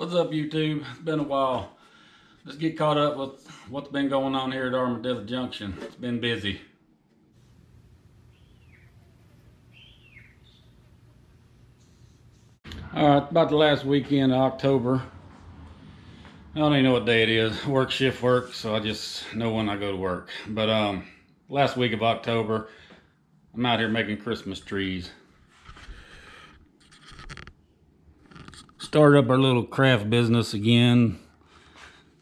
What's up, YouTube? It's been a while. Let's get caught up with what's been going on here at Armadillo Junction. It's been busy. Alright, about the last weekend of October. I don't even know what day it is. Work shift work, so I just know when I go to work. But last week of October, I'm out here making Christmas trees. Started up our little craft business again.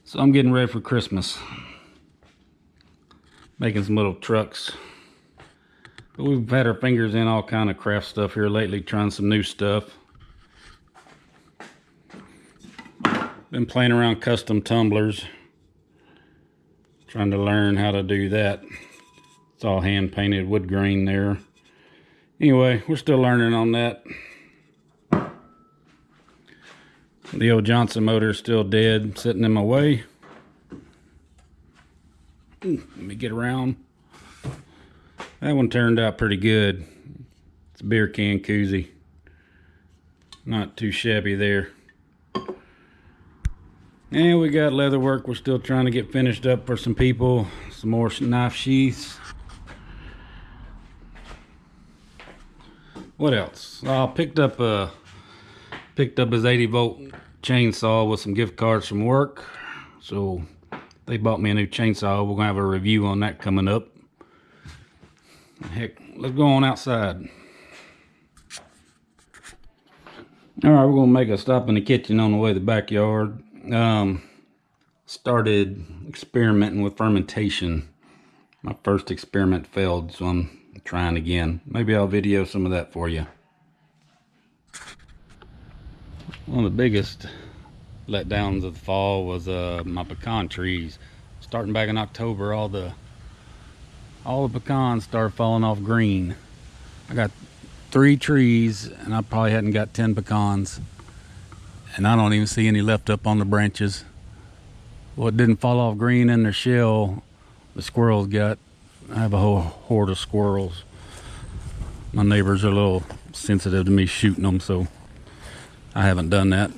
So I'm getting ready for Christmas. Making some little trucks. But we've had our fingers in all kind of craft stuff here lately, trying some new stuff. Been playing around custom tumblers. Trying to learn how to do that. It's all hand painted wood grain there. Anyway, we're still learning on that. The old Johnson motor is still dead, sitting in my way. Let me get around. That one turned out pretty good. It's a beer can koozie. Not too shabby there. And we got leather work we're still trying to get finished up for some people. Some more knife sheaths. What else? I picked up his 80-volt chainsaw with some gift cards from work. So they bought me a new chainsaw. We're gonna have a review on that coming up. Heck, let's go on outside. All right, we're gonna make a stop in the kitchen on the way to the backyard. Started experimenting with fermentation. My first experiment failed, so I'm trying again. Maybe I'll video some of that for you. One of the biggest letdowns of the fall was my pecan trees. Starting back in October, all the pecans started falling off green. I got 3 trees and I probably hadn't got 10 pecans, and I don't even see any left up on the branches. What didn't fall off green in their shell, the squirrels got. I have a whole horde of squirrels. My neighbors are a little sensitive to me shooting them, so I haven't done that.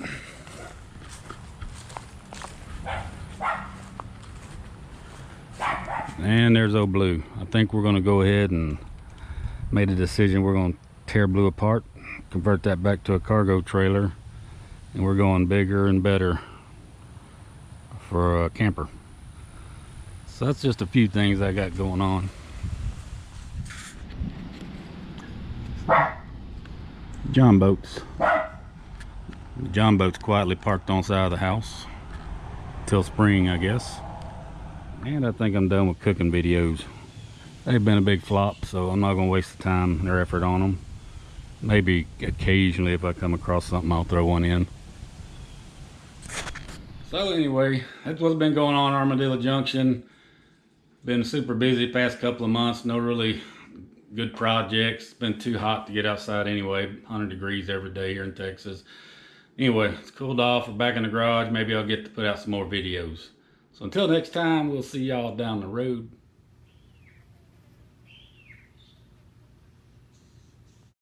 And there's old Blue. I think we're going to go ahead and made a decision. We're going to tear Blue apart, convert that back to a cargo trailer, and we're going bigger and better for a camper. So that's just a few things I got going on. John boats. The John boat's quietly parked on the side of the house till spring, I guess. And I think I'm done with cooking videos. They've been a big flop, so I'm not going to waste the time or effort on them. Maybe occasionally if I come across something, I'll throw one in. So anyway, that's what's been going on Armadillo Junction. Been super busy past couple of months. No really good projects. It's been too hot to get outside anyway. 100 degrees every day here in Texas. Anyway, it's cooled off. We're back in the garage. Maybe I'll get to put out some more videos. So until next time, we'll see y'all down the road.